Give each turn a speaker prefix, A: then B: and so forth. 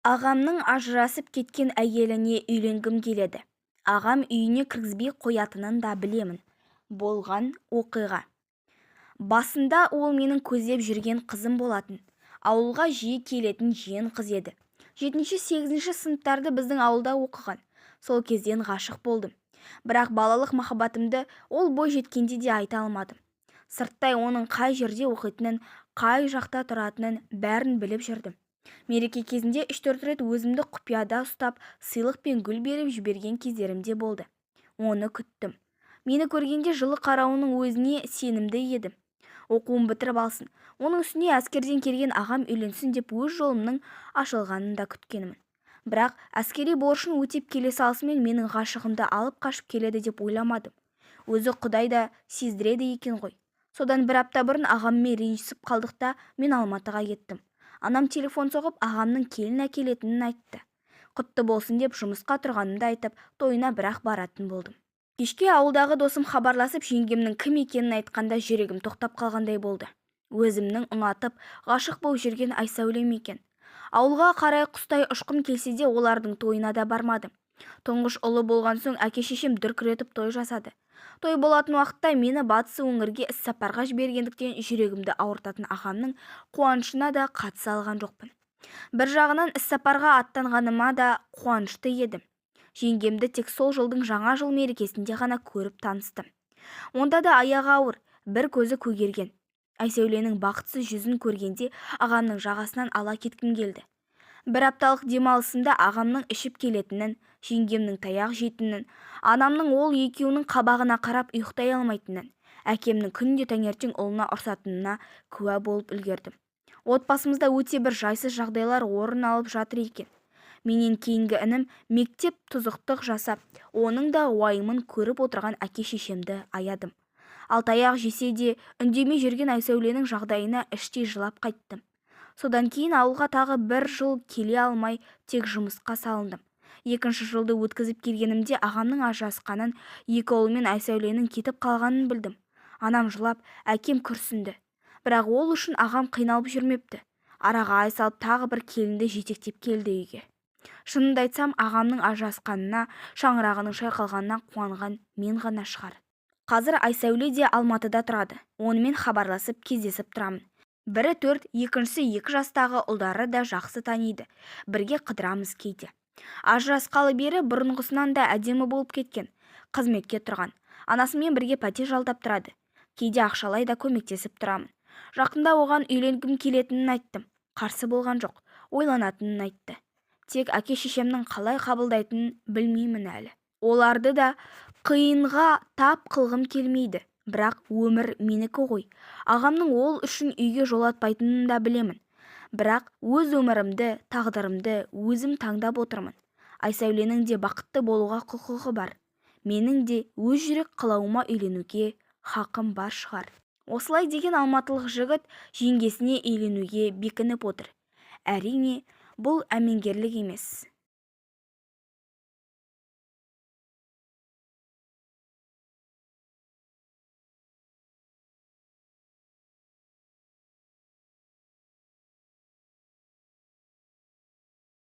A: Ағамның ажырасып кеткен әйеліне үйленгім келеді. Ағам үйіне кіргізбей қоятынын да білемін. Болған оқиға. Басында ол менің көздеп жүрген қызым болатын. Ауылға жиі келетін жиен қыз еді. 7-8 сыныптарды біздің ауылда оқыған. Сол кезден ғашық болдым. Бірақ балалық махаббатымды ол бой жеткенде де айта алмадым. Сырттай оның қай жерде оқитынын, қай жақта тұратынын бәрін біліп жүрдім. Мереке кезінде 3-4 рет өзімді құпияда ұстап, сыйлық пен гүл беріп жіберген кездерім де болды. Оны күттім. Мені көргенде жылы қарауының өзіне сенімді едім. Оқуын бітіріп алсын, оның үстіне әскерден келген ағам үйленсін деп өз жолымның ашылғанын да күткенмін. Бірақ әскери борышын өтеп келе салысымен менің ғашығымды алып қашып келеді деп ойламадым. Өзі Құдай да сездіреді екен ғой. Содан бір апта бұрын ағаммен ренжісіп қалдық та мен Алматыға кеттім. Анам телефон соғып ағамның келін әкелетінін айтты. Құтты болсын деп жұмысқа тұрғанымды айтып, тойына бірақ баратын болдым. Кешке ауылдағы досым хабарласып, жеңгемнің кім екенін айтқанда жүрегім тоқтап қалғандай болды. Өзімнің ұнатып, ғашық болып жүрген Айсәулем екен. Ауылға қарай құстай ұшқым келсе де олардың тойына да бармадым. Тұңғыш ұлы болған соң әке-шешем дүркіретіп той жасады. Той болатын уақытта мені батыс өңірге іссапарға жібергендіктен жүрегімді ауыртатын ағамның қуанышына да қатыса алған жоқпын. Бір жағынан іссапарға аттанғаныма да қуанышты едім. Жеңгемді тек сол жылдың жаңа жыл мерекесінде ғана көріп таныстым. Онда да аяғы ауыр, бір көзі көгерген. Айсәуленің бақытсыз жүзін көргенде ағамның жағасынан ала кеткім келді. Бір апталық демалысымда ағамның ішіп келетінін, жеңгемнің таяқ жейтінін, анамның ол екеуінің қабағына қарап ұйықтай алмайтынын, әкемнің күнде таңертең ұлына ұрсатынына куә болып үлгердім. Отбасымызда өте бір жайсыз жағдайлар орын алып жатыр екен. Менен кейінгі інім мектеп тұзықтық жасап, оның да уайымын көріп отырған әке-шешемді аядым. Ал таяқ жесе де үндемей жүрген Айсәуленің жағдайына іштей жылап қайттым. Содан кейін ауылға тағы бір жыл келе алмай тек жұмысқа салындым. 2-ші жылды өткізіп келгенімде ағамның ажырасқанын, екі ұлы мен Айсәуленің кетіп қалғанын білдім. Анам жылап, әкем күрсінді. Бірақ ол үшін ағам қиналып жүрмепті. Араға ай салып тағы бір келінді жетектеп келді үйге. Шынымды айтсам, ағамның ажырасқанына, шаңырағының шайқалғанына қуанған мен ғана шығар. Қазір Айсәуле де Алматыда тұрады. Онымен хабарласып, кездесіп тұрамын. Бірі 4, екіншісі 2 жастағы ұлдары да жақсы таниды. Бірге қыдырамыз кейде. Ажырасқалы бері бұрынғысынан да әдемі болып кеткен. Қызметке тұрған. Анасымен бірге пәтер жалдап тұрады. Кейде ақшалай да көмектесіп тұрамын. Жақында оған үйленгім келетінін айттым. Қарсы болған жоқ. Ойланатынын айтты. Тек әке-шешемнің қалай қабылдайтынын білмеймін әлі. Оларды да қиынға тап қылғым келмейді. Бірақ өмір менікі ғой. Ағамның ол үшін үйге жолатпайтынын да білемін. Бірақ өз өмірімді, тағдырымды өзім таңдап отырмын. Айсәуленің де бақытты болуға құқығы бар. Менің де өз жүрек қалауыма үйленуге хақым бар шығар. Осылай деген алматылық жігіт жеңгесіне үйленуге бекініп отыр. Әрине, бұл әмеңгерлік емес.